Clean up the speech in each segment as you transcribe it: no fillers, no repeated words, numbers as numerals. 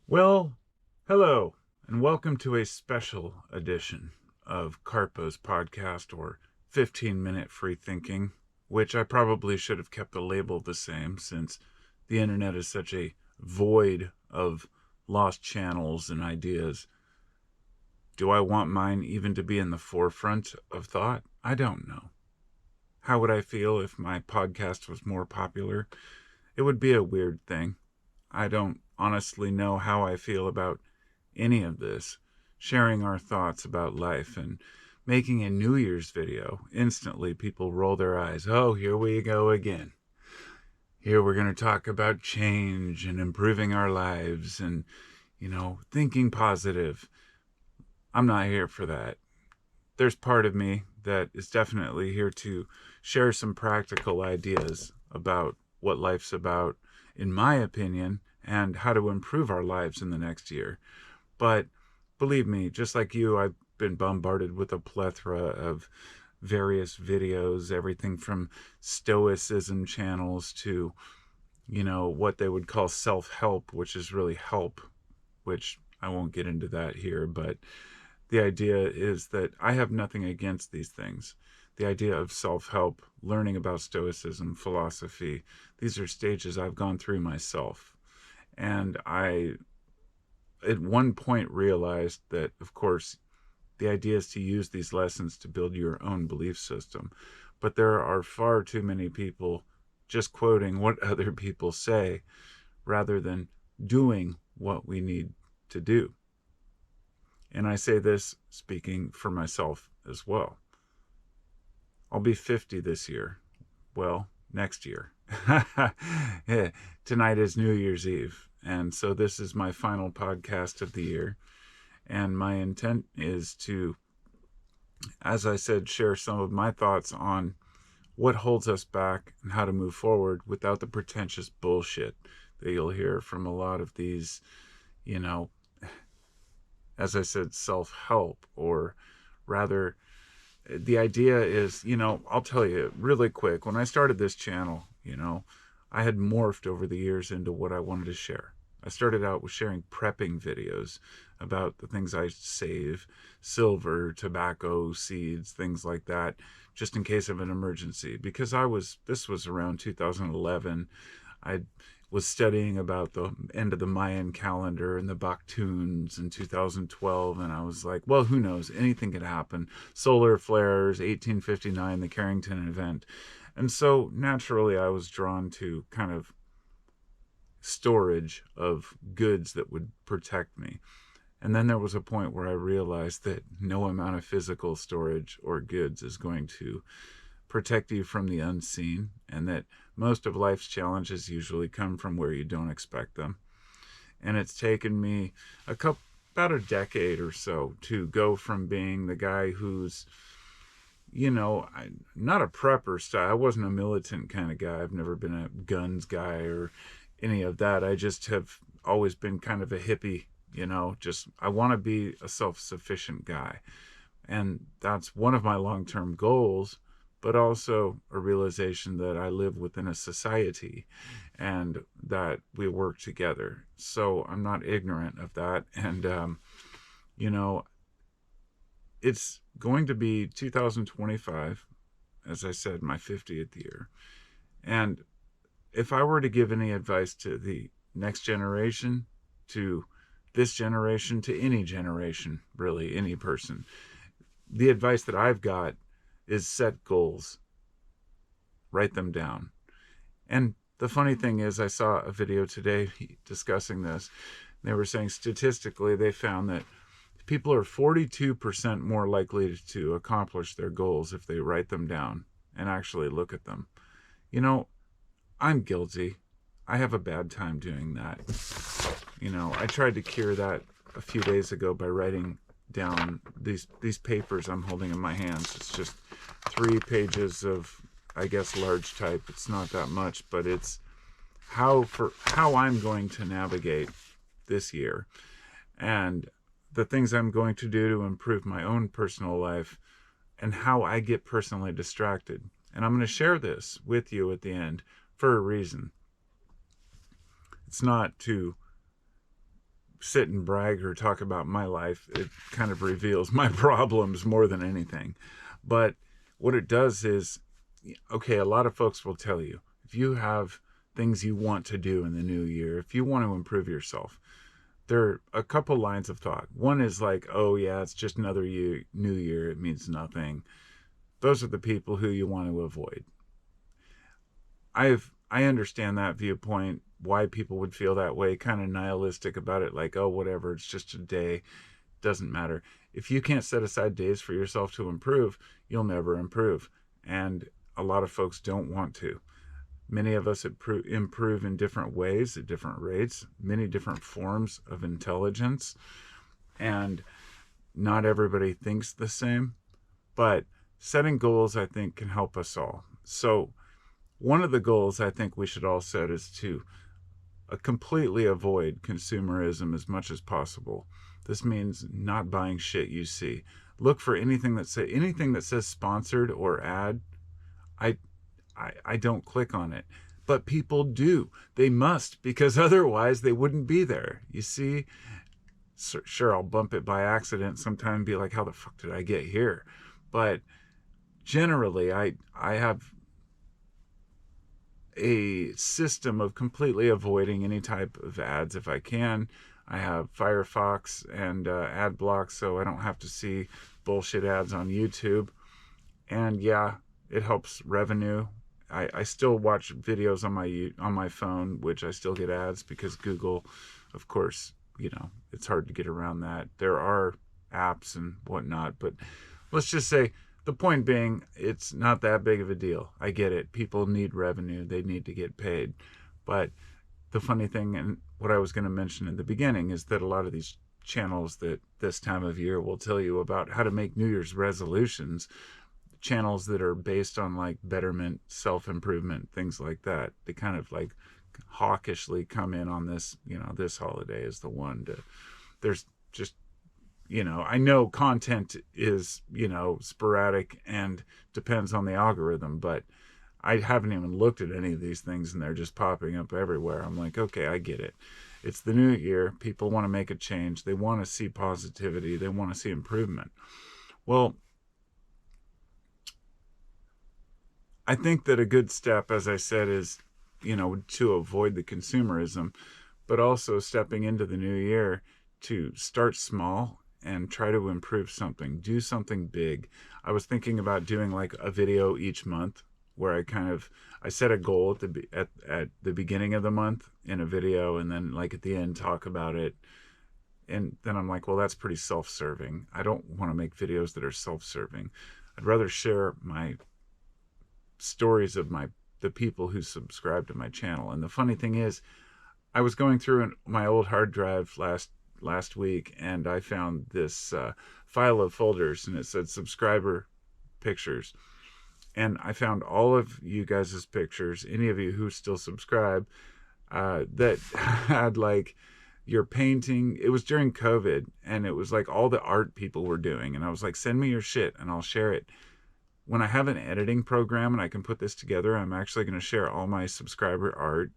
Well, hello, and welcome to a special edition of Carpo's podcast, or 15-minute free thinking, which I probably should have kept the label the same since the internet is such a void of lost channels and ideas. Do I want mine even to be in the forefront of thought? I don't know. How would I feel if my podcast was more popular? It would be a weird thing. I don't honestly know how I feel about any of this. Sharing our thoughts about life and making a New Year's video, instantly people roll their eyes. Oh, here we go again. Here we're going to talk about change and improving our lives and, thinking positive. I'm not here for that. There's part of me that is definitely here to share some practical ideas about what life's about, in my opinion, and how to improve our lives in the next year. But believe me, just like you, I've been bombarded with a plethora of various videos, everything from stoicism channels to, what they would call self-help, which is really help, which I won't get into that here, but the idea is that I have nothing against these things. The idea of self-help, learning about stoicism, philosophy, these are stages I've gone through myself. And I, at one point, realized that, of course, the idea is to use these lessons to build your own belief system. But there are far too many people just quoting what other people say rather than doing what we need to do. And I say this speaking for myself as well. I'll be 50 this year. Well, next year. Yeah, tonight is New Year's Eve. And so this is my final podcast of the year. And my intent is to, as I said, share some of my thoughts on what holds us back and how to move forward without the pretentious bullshit that you'll hear from a lot of these, you know, as I said, self-help, or rather, the idea is, I'll tell you really quick, when I started this channel, I had morphed over the years into what I wanted to share. I started out with sharing prepping videos about the things I save, silver, tobacco, seeds, things like that, just in case of an emergency. Because this was around 2011. I was studying about the end of the Mayan calendar and the Baktuns in 2012, and I was like, well, who knows? Anything could happen. Solar flares, 1859, the Carrington event. And so naturally I was drawn to kind of storage of goods that would protect me. And then there was a point where I realized that no amount of physical storage or goods is going to protect you from the unseen, and that most of life's challenges usually come from where you don't expect them. And it's taken me about a decade or so to go from being the guy who's, not a prepper style. I wasn't a militant kind of guy. I've never been a guns guy or any of that. I just have always been kind of a hippie, just I want to be a self-sufficient guy. And that's one of my long-term goals, but also a realization that I live within a society and that we work together. So I'm not ignorant of that. And, you know, it's going to be 2025, as I said, my 50th year. And if I were to give any advice to the next generation, to this generation, to any generation, really, any person, the advice that I've got is set goals, write them down. And the funny thing is, I saw a video today discussing this. They were saying statistically, they found that people are 42% more likely to accomplish their goals if they write them down and actually look at them. I'm guilty. I have a bad time doing that. I tried to cure that a few days ago by writing down these papers I'm holding in my hands. It's just 3 pages of, I guess, large type. It's not that much, but it's how I'm going to navigate this year and the things I'm going to do to improve my own personal life and how I get personally distracted. And I'm going to share this with you at the end for a reason. It's not to sit and brag or talk about my life. It kind of reveals my problems more than anything. But what it does is, okay, a lot of folks will tell you, if you have things you want to do in the new year, if you want to improve yourself, there are a couple lines of thought. One is like, oh yeah, it's just another year, new year, it means nothing. Those are the people who you want to avoid. I understand that viewpoint, why people would feel that way, kind of nihilistic about it, like, oh, whatever, it's just a day, doesn't matter. If you can't set aside days for yourself to improve, you'll never improve. And a lot of folks don't want to. Many of us improve in different ways, at different rates, many different forms of intelligence, and not everybody thinks the same. But setting goals, I think, can help us all. So one of the goals I think we should all set is to completely avoid consumerism as much as possible. This means not buying shit you see. Look for anything that says sponsored or ad. I don't click on it, but people do. They must, because otherwise they wouldn't be there. You see, sure, I'll bump it by accident sometime and be like, how the fuck did I get here? But generally, I have a system of completely avoiding any type of ads if I can. I have Firefox and ad blocks, so I don't have to see bullshit ads on YouTube. And yeah, it helps revenue. I still watch videos on my phone, which I still get ads because Google, of course, it's hard to get around that. There are apps and whatnot, but let's just say, the point being, it's not that big of a deal. I get it. People need revenue. They need to get paid. But the funny thing, and what I was going to mention in the beginning, is that a lot of these channels that this time of year will tell you about how to make New Year's resolutions, channels that are based on like betterment, self-improvement, things like that. They kind of like hawkishly come in on this, this holiday is the one to, there's just, I know content is, sporadic and depends on the algorithm, but I haven't even looked at any of these things and they're just popping up everywhere. I'm like, okay, I get it. It's the new year. People want to make a change. They want to see positivity. They want to see improvement. Well, I think that a good step, as I said, is, to avoid the consumerism, but also stepping into the new year to start small and try to improve something, do something big. I was thinking about doing like a video each month where I set a goal at the beginning of the month in a video, and then like at the end talk about it. And then I'm like, well, that's pretty self-serving. I don't want to make videos that are self-serving. I'd rather share my stories of the people who subscribe to my channel. And the funny thing is, I was going through my old hard drive last week, and I found this file of folders, and it said subscriber pictures. And I found all of you guys' pictures, any of you who still subscribe, that had like your painting. It was during COVID, and it was like all the art people were doing. And I was like, send me your shit and I'll share it. When I have an editing program and I can put this together, I'm actually going to share all my subscriber art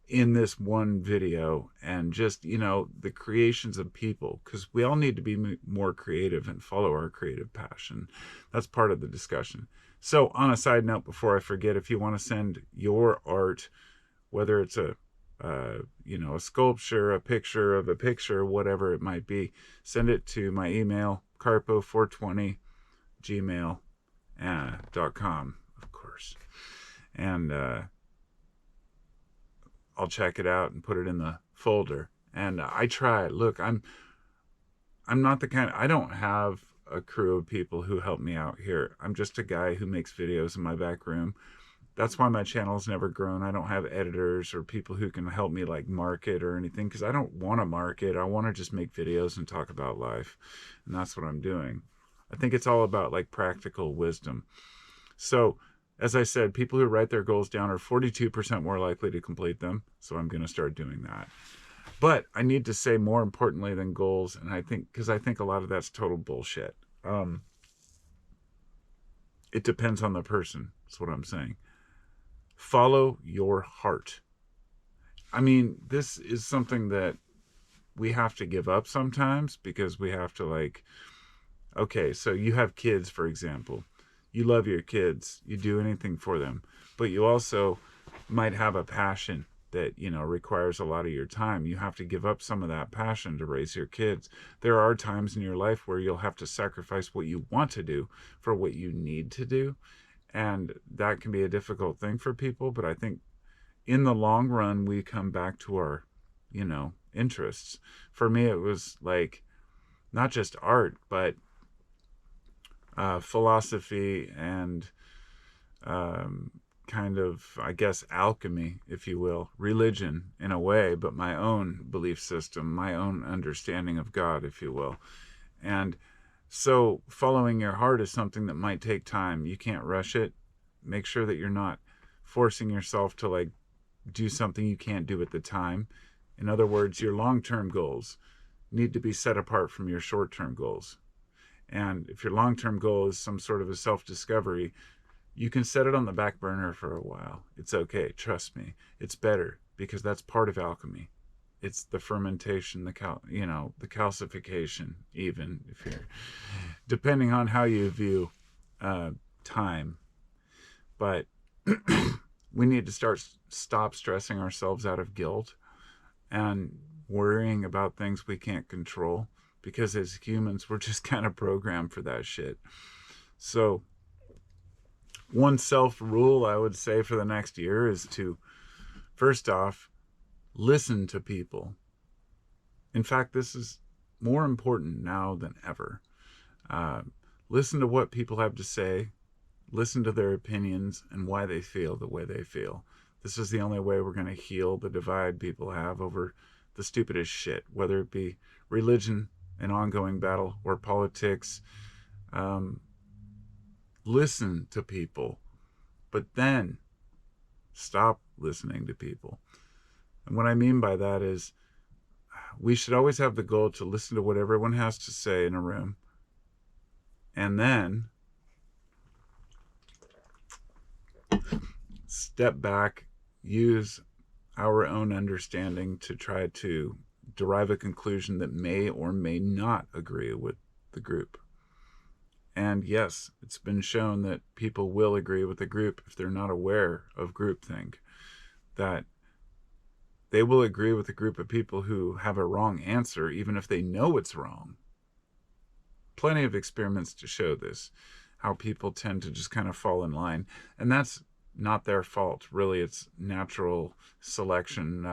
in this one video, and just, the creations of people, because we all need to be more creative and follow our creative passion. That's part of the discussion. So on a side note, before I forget, if you want to send your art, whether it's a sculpture, a picture of a picture, whatever it might be, send it to my email, carpo420gmail.com, of course. And I'll check it out and put it in the folder. And I try. Look, I'm not the kind. I don't have a crew of people who help me out here. I'm just a guy who makes videos in my back room. That's why my channel's never grown. I don't have editors or people who can help me like market or anything, because I don't want to market. I want to just make videos and talk about life. And that's what I'm doing. I think it's all about like practical wisdom. So, as I said, people who write their goals down are 42% more likely to complete them. So I'm going to start doing that. But I need to say, more importantly than goals, and because I think a lot of that's total bullshit. It depends on the person. That's what I'm saying. Follow your heart. I mean, this is something that we have to give up sometimes because we have to, like, okay, so you have kids, for example. You love your kids, you do anything for them, but you also might have a passion that, requires a lot of your time. You have to give up some of that passion to raise your kids. There are times in your life where you'll have to sacrifice what you want to do for what you need to do. And that can be a difficult thing for people, but I think in the long run, we come back to our, interests. For me, it was like not just art, but philosophy and kind of, I guess, alchemy, if you will, religion in a way, but my own belief system, my own understanding of God, if you will. And so following your heart is something that might take time. You can't rush it. Make sure that you're not forcing yourself to, like, do something you can't do at the time. In other words, your long-term goals need to be set apart from your short-term goals. And if your long-term goal is some sort of a self-discovery, you can set it on the back burner for a while. It's okay. Trust me. It's better because that's part of alchemy. It's the fermentation, the calcification, even if you're, depending on how you view time. But we need to stop stressing ourselves out of guilt and worrying about things we can't control, because as humans, we're just kind of programmed for that shit. So one self-rule I would say for the next year is to, first off, listen to people. In fact, this is more important now than ever. Listen to what people have to say. Listen to their opinions and why they feel the way they feel. This is the only way we're going to heal the divide people have over the stupidest shit, whether it be religion, an ongoing battle, or politics. Listen to people, but then stop listening to people. And what I mean by that is we should always have the goal to listen to what everyone has to say in a room, and then step back, use our own understanding to try to derive a conclusion that may or may not agree with the group. And yes, it's been shown that people will agree with the group if they're not aware of groupthink, that they will agree with a group of people who have a wrong answer even if they know it's wrong. Plenty of experiments to show this, how people tend to just kind of fall in line. And that's not their fault, really. It's natural selection.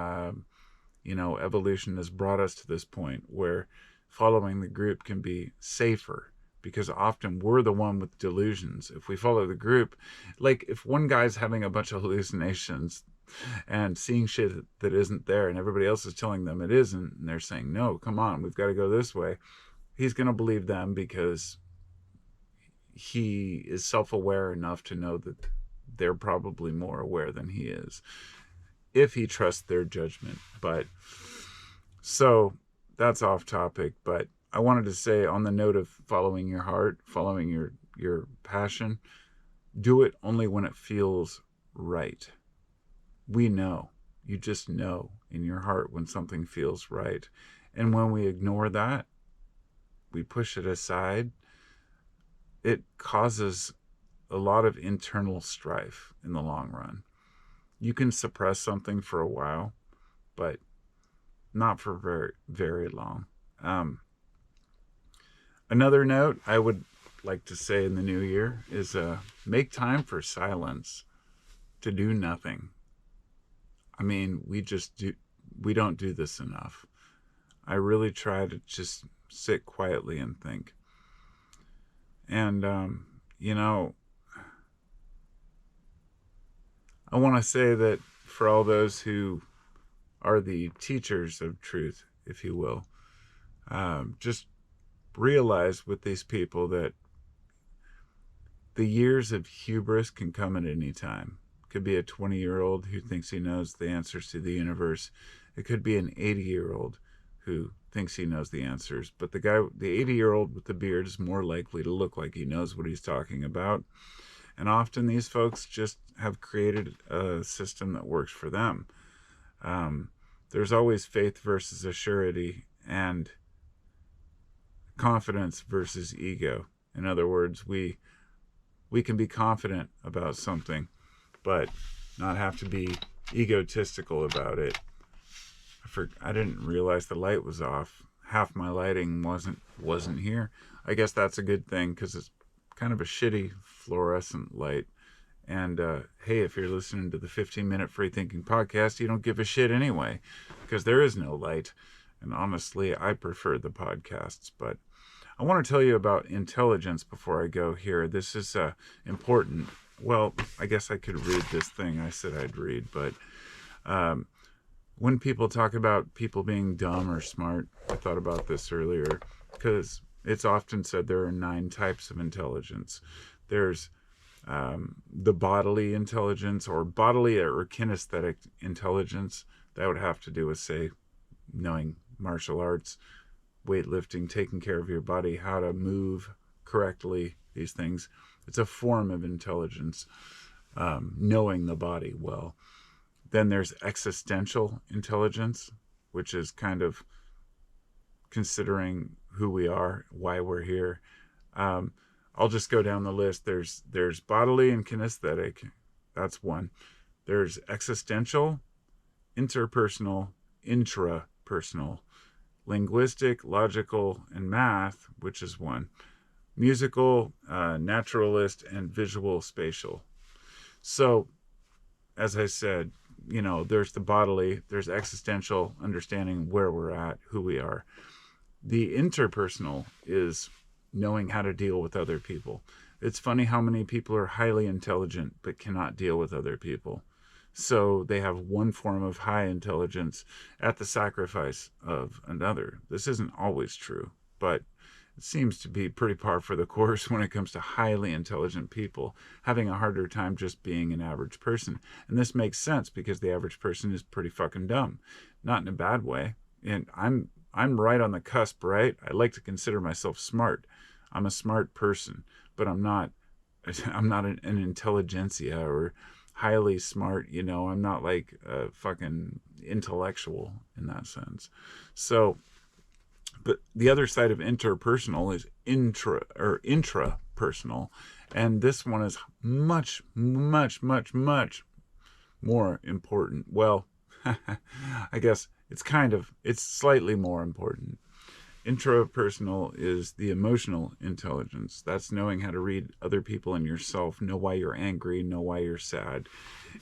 Evolution has brought us to this point where following the group can be safer, because often we're the one with delusions. If we follow the group, like if one guy's having a bunch of hallucinations and seeing shit that isn't there and everybody else is telling them it isn't, and they're saying, no, come on, we've got to go this way, he's going to believe them because he is self-aware enough to know that they're probably more aware than he is, if he trusts their judgment. But so that's off topic, but I wanted to say, on the note of following your heart, following your passion, do it only when it feels right. We know. You just know in your heart when something feels right. And when we ignore that, we push it aside, it causes a lot of internal strife in the long run. You can suppress something for a while, but not for very, very long. Another note I would like to say in the new year is make time for silence, to do nothing. I mean, we don't do this enough. I really try to just sit quietly and think. And, I want to say that for all those who are the teachers of truth, if you will, just realize with these people that the years of hubris can come at any time. It could be a 20-year-old who thinks he knows the answers to the universe. It could be an 80-year-old who thinks he knows the answers. But the 80-year-old with the beard is more likely to look like he knows what he's talking about. And often these folks just have created a system that works for them. There's always faith versus assurity and confidence versus ego. In other words, we can be confident about something, but not have to be egotistical about it. I didn't realize the light was off. Half my lighting wasn't here. I guess that's a good thing because it's kind of a shitty fluorescent light. And hey, if you're listening to the 15-minute free thinking podcast, you don't give a shit anyway, because there is no light. And honestly, I prefer the podcasts. But I want to tell you about intelligence before I go here. This is important. Well, I guess I could read this thing I said I'd read, but when people talk about people being dumb or smart, I thought about this earlier, because it's often said there are 9 types of intelligence. There's the bodily intelligence, or bodily or kinesthetic intelligence. That would have to do with, say, knowing martial arts, weightlifting, taking care of your body, how to move correctly, these things. It's a form of intelligence, knowing the body well. Then there's existential intelligence, which is kind of considering who we are, why we're here. I'll just go down the list. There's bodily and kinesthetic. That's one. There's existential, interpersonal, intrapersonal, linguistic, logical, and math, which is one. Musical, naturalist, and visual spatial. So, as I said, there's the bodily, there's existential, understanding where we're at, who we are. The interpersonal is knowing how to deal with other people. It's funny how many people are highly intelligent but cannot deal with other people. So they have one form of high intelligence at the sacrifice of another. This isn't always true, but it seems to be pretty par for the course when it comes to highly intelligent people having a harder time just being an average person. And this makes sense because the average person is pretty fucking dumb. Not in a bad way. And I'm right on the cusp, right? I like to consider myself smart. I'm a smart person, but I'm not an intelligentsia or highly smart, I'm not like a fucking intellectual in that sense. So, but the other side of interpersonal is intrapersonal, and this one is much, much, much, much more important. Well, I guess it's slightly more important. Intrapersonal is the emotional intelligence. That's knowing how to read other people and yourself, know why you're angry, know why you're sad.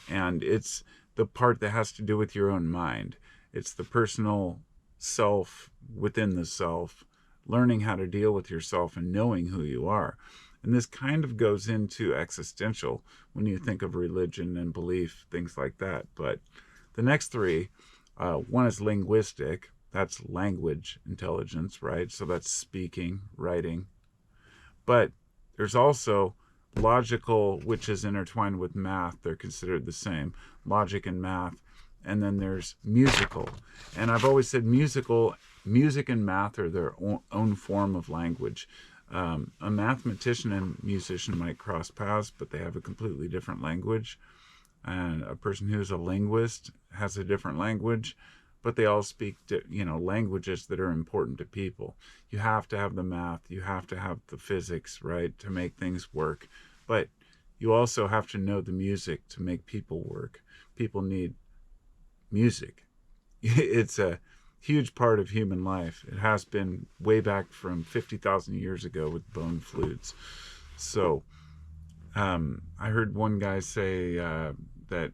And it's the part that has to do with your own mind. It's the personal self within the self, learning how to deal with yourself and knowing who you are. And this kind of goes into existential when you think of religion and belief, things like that. But the next 3, one is linguistic. That's language intelligence, right? So that's speaking, writing. But there's also logical, which is intertwined with math. They're considered the same, logic and math. And then there's musical. And I've always said music and math are their own form of language. A mathematician and musician might cross paths, but they have a completely different language. And a person who's a linguist has a different language, but they all speak, languages that are important to people. You have to have the math, you have to have the physics, right, to make things work. But you also have to know the music to make people work. People need music. It's a huge part of human life. It has been way back from 50,000 years ago with bone flutes. So I heard one guy say that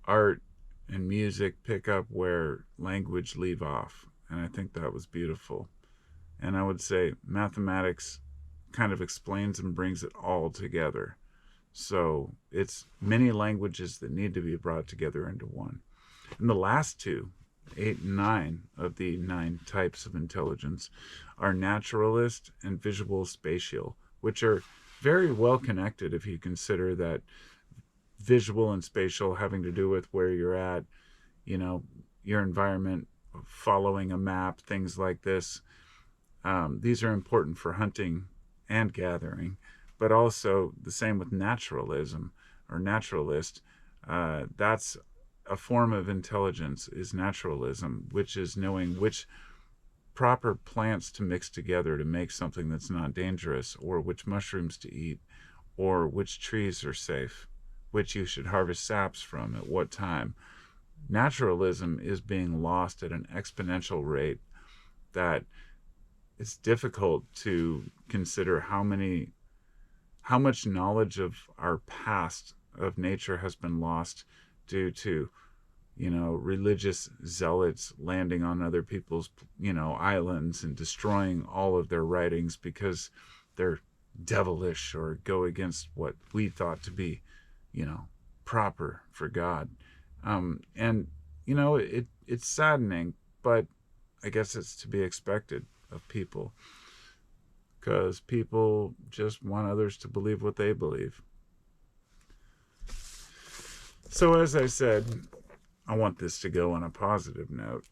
art and music pick up where language leave off. And I think that was beautiful. And I would say mathematics kind of explains and brings it all together. So it's many languages that need to be brought together into one. And the last 2, 8 and 9 of the 9 types of intelligence are naturalist and visual spatial, which are very well connected if you consider that visual and spatial having to do with where you're at, your environment, following a map, things like this. These are important for hunting and gathering, but also the same with naturalism or naturalist. That's a form of intelligence is naturalism, which is knowing which proper plants to mix together to make something that's not dangerous, or which mushrooms to eat, or which trees are safe, which you should harvest saps from at what time. Naturalism is being lost at an exponential rate that it's difficult to consider how much knowledge of our past of nature has been lost due to religious zealots landing on other people's islands and destroying all of their writings because they're devilish or go against what we thought to be proper for God. And it's saddening, but I guess it's to be expected of people, because people just want others to believe what they believe. So as I said, I want this to go on a positive note.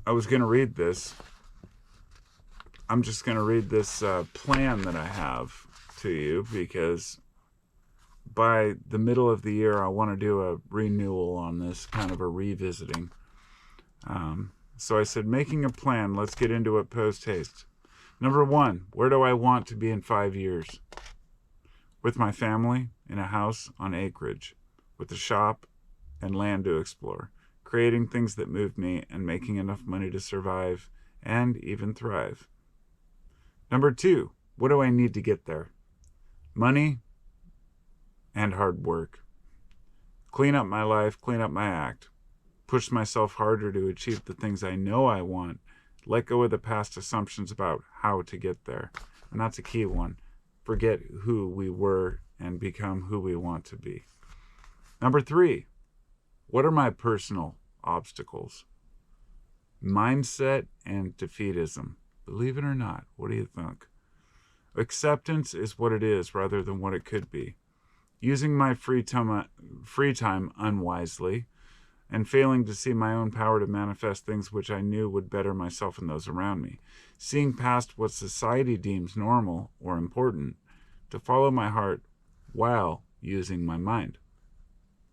I was going to read this. I'm just going to read this plan that I have to you, because by the middle of the year, I want to do a renewal on this, kind of a revisiting. So I said, making a plan. Let's get into it post haste. Number 1, where do I want to be in 5 years? With my family, in a house on acreage, with a shop and land to explore, creating things that move me and making enough money to survive and even thrive. Number 2, what do I need to get there? Money and hard work. Clean up my life, clean up my act. Push myself harder to achieve the things I know I want. Let go of the past assumptions about how to get there. And that's a key one. Forget who we were and become who we want to be. Number 3, what are my personal obstacles? Mindset and defeatism. Believe it or not, what do you think? Acceptance is what it is rather than what it could be. Using my free time unwisely, and failing to see my own power to manifest things which I knew would better myself and those around me. Seeing past what society deems normal or important, to follow my heart while using my mind.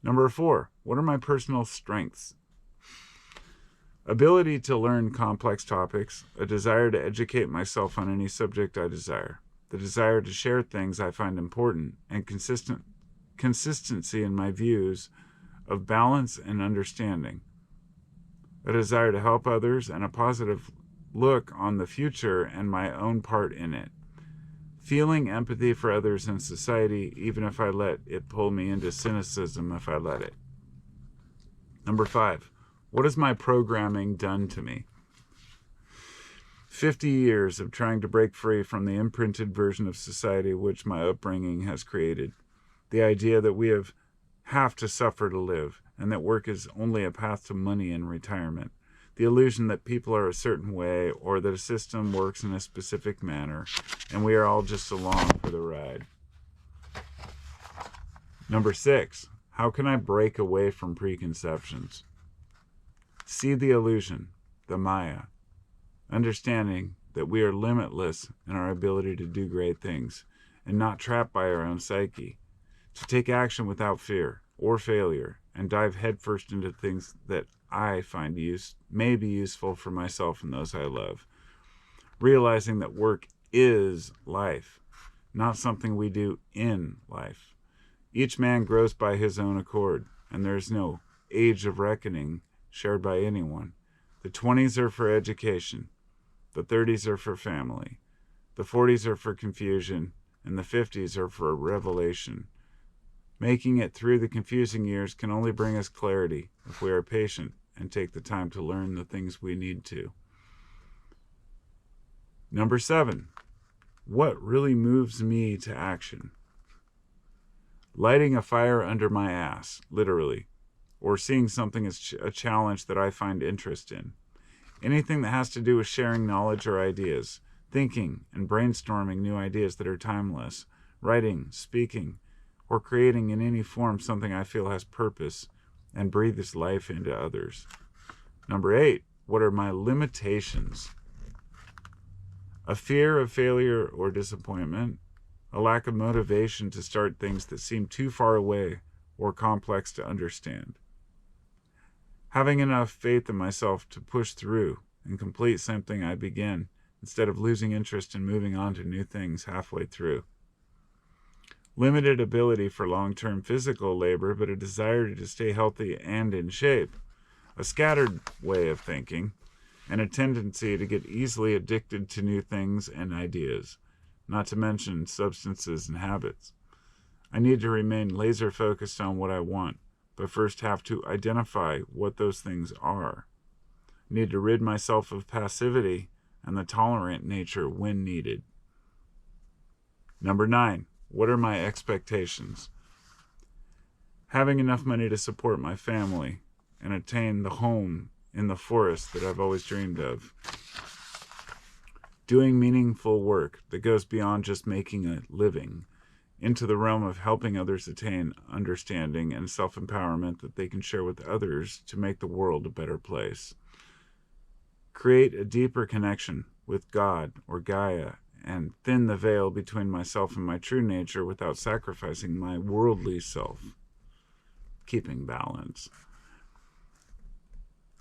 Number 4, what are my personal strengths? Ability to learn complex topics, a desire to educate myself on any subject I desire, the desire to share things I find important, and consistency in my views of balance and understanding, a desire to help others, and a positive look on the future and my own part in it, feeling empathy for others in society, even if I let it pull me into cynicism if I let it. Number 5, what has my programming done to me? 50 years of trying to break free from the imprinted version of society which my upbringing has created. The idea that we have to suffer to live, and that work is only a path to money and retirement. The illusion that people are a certain way, or that a system works in a specific manner, and we are all just along for the ride. Number 6, how can I break away from preconceptions? See the illusion, the Maya, understanding that we are limitless in our ability to do great things, and not trapped by our own psyche. To take action without fear or failure, and dive headfirst into things that I find may be useful for myself and those I love. Realizing that work is life, not something we do in life. Each man grows by his own accord, and there is no age of reckoning shared by anyone. The 20s are for education, the 30s are for family, the 40s are for confusion, and the 50s are for revelation. Making it through the confusing years can only bring us clarity if we are patient and take the time to learn the things we need to. Number 7, what really moves me to action? Lighting a fire under my ass, literally, or seeing something as a challenge that I find interest in. Anything that has to do with sharing knowledge or ideas, thinking and brainstorming new ideas that are timeless, writing, speaking, or creating in any form something I feel has purpose and breathes life into others. Number 8, what are my limitations? A fear of failure or disappointment, a lack of motivation to start things that seem too far away or complex to understand. Having enough faith in myself to push through and complete something I begin, instead of losing interest and moving on to new things halfway through. Limited ability for long-term physical labor, but a desire to stay healthy and in shape. A scattered way of thinking, and a tendency to get easily addicted to new things and ideas, not to mention substances and habits. I need to remain laser focused on what I want, but first have to identify what those things are. I need to rid myself of passivity and the tolerant nature when needed. Number 9, what are my expectations? Having enough money to support my family and attain the home in the forest that I've always dreamed of. Doing meaningful work that goes beyond just making a living into the realm of helping others attain understanding and self-empowerment that they can share with others to make the world a better place. Create a deeper connection with God or Gaia and thin the veil between myself and my true nature without sacrificing my worldly self. Keeping balance.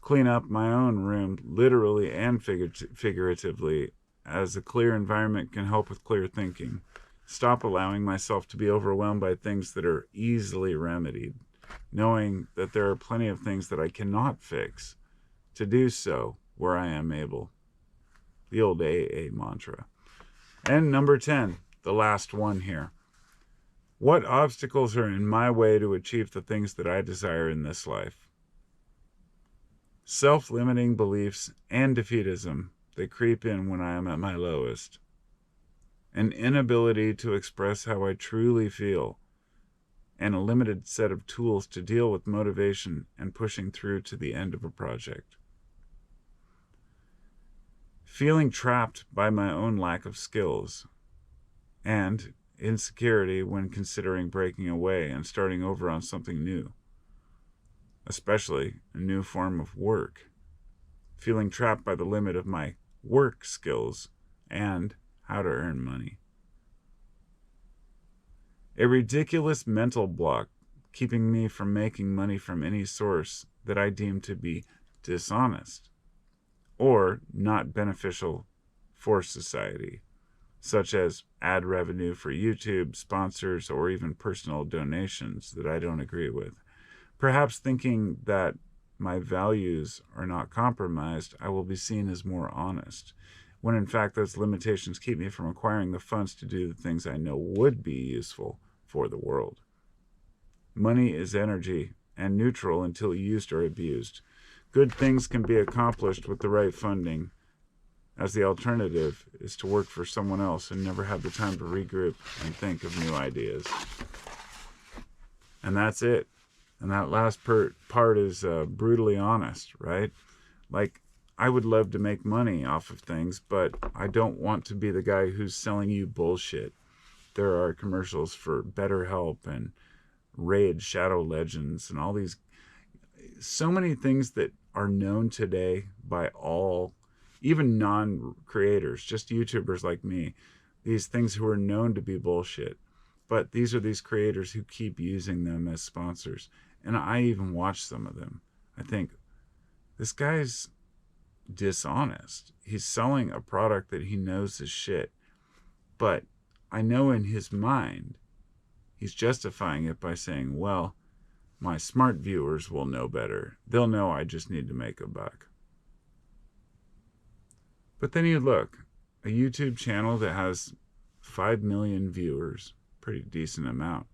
Clean up my own room literally and figuratively, as a clear environment can help with clear thinking. Stop allowing myself to be overwhelmed by things that are easily remedied, knowing that there are plenty of things that I cannot fix, to do so where I am able. The old AA mantra. And number 10, the last one here. What obstacles are in my way to achieve the things that I desire in this life? Self-limiting beliefs and defeatism that creep in when I am at my lowest. An inability to express how I truly feel, and a limited set of tools to deal with motivation and pushing through to the end of a project. Feeling trapped by my own lack of skills, and insecurity when considering breaking away and starting over on something new, especially a new form of work. Feeling trapped by the limit of my work skills and how to earn money. A ridiculous mental block keeping me from making money from any source that I deem to be dishonest or not beneficial for society, such as ad revenue for YouTube, sponsors, or even personal donations that I don't agree with. Perhaps thinking that my values are not compromised, I will be seen as more honest, when in fact those limitations keep me from acquiring the funds to do the things I know would be useful for the world. Money is energy and neutral until used or abused. Good things can be accomplished with the right funding, as the alternative is to work for someone else and never have the time to regroup and think of new ideas. And that's it. And that last part is brutally honest, right? Like, I would love to make money off of things, but I don't want to be the guy who's selling you bullshit. There are commercials for BetterHelp and Raid Shadow Legends and all these, so many things that are known today by all, even non-creators, just YouTubers like me, these things who are known to be bullshit. But these are these creators who keep using them as sponsors. And I even watch some of them. I think, this guy's dishonest. He's selling a product that he knows is shit. But I know in his mind, he's justifying it by saying, well, my smart viewers will know better. They'll know I just need to make a buck. But then you look, a YouTube channel that has 5 million viewers, pretty decent amount,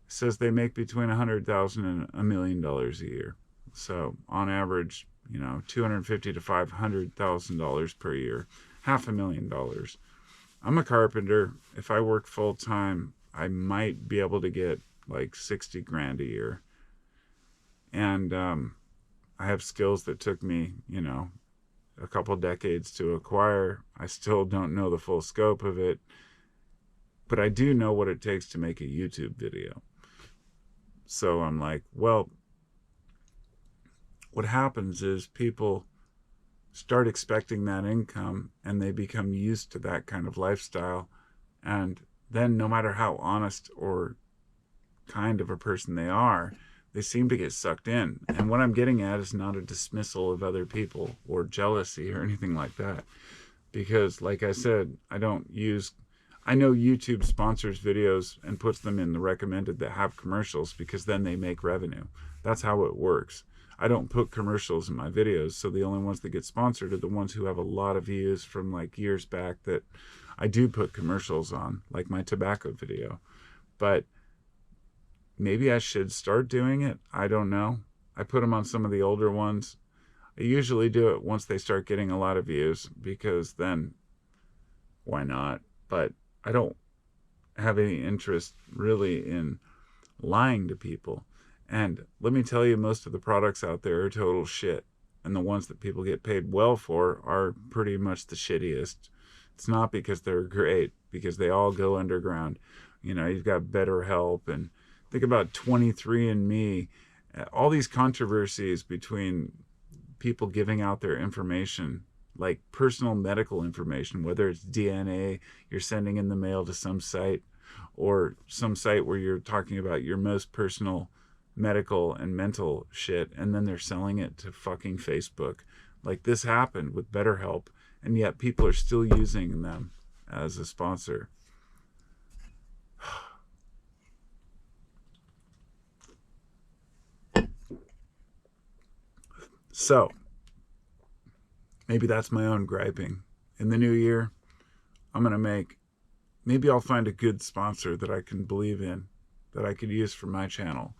says they make between $100,000 and $1 million a year. So on average, $250,000 to $500,000 per year, $500,000. I'm a carpenter. If I work full time, I might be able to get like 60 grand a year. And I have skills that took me, a couple decades to acquire. I still don't know the full scope of it, but I do know what it takes to make a YouTube video. So I'm like, well, what happens is people start expecting that income and they become used to that kind of lifestyle, and then no matter how honest or kind of a person they are, they seem to get sucked in. And what I'm getting at is not a dismissal of other people or jealousy or anything like that. Because, like I said, I know YouTube sponsors videos and puts them in the recommended that have commercials because then they make revenue. That's how it works. I don't put commercials in my videos, so the only ones that get sponsored are the ones who have a lot of views from like years back that I do put commercials on, like my tobacco video. But maybe I should start doing it. I don't know. I put them on some of the older ones. I usually do it once they start getting a lot of views, because then why not? But I don't have any interest really in lying to people. And let me tell you, most of the products out there are total shit. And the ones that people get paid well for are pretty much the shittiest. It's not because they're great, because they all go underground. You know, you've got BetterHelp, and think about 23andMe, all these controversies between people giving out their information, like personal medical information, whether it's DNA you're sending in the mail to some site, or some site where you're talking about your most personal medical and mental shit, and then they're selling it to fucking Facebook. Like, this happened with BetterHelp, and yet people are still using them as a sponsor. So, maybe that's my own griping. In the new year, maybe I'll find a good sponsor that I can believe in, that I could use for my channel.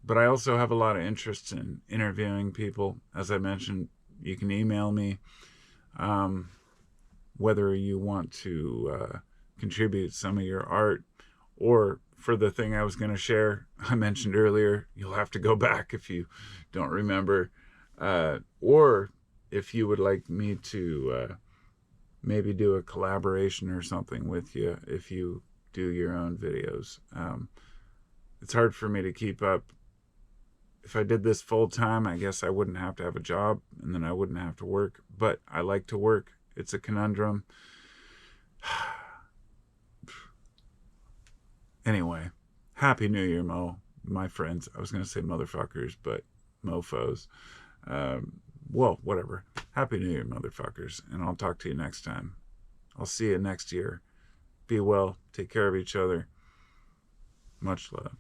But I also have a lot of interest in interviewing people. As I mentioned, you can email me, whether you want to contribute some of your art, or for the thing I was going to share, I mentioned earlier, you'll have to go back if you don't remember, or if you would like me to maybe do a collaboration or something with you if you do your own videos. It's hard for me to keep up. If I did this full time, I guess I wouldn't have to have a job, and then I wouldn't have to work. But I like to work. It's a conundrum. Anyway, Happy New Year, my friends. I was going to say motherfuckers, but mofos. Well, whatever. Happy New Year, motherfuckers. And I'll talk to you next time. I'll see you next year. Be well. Take care of each other. Much love.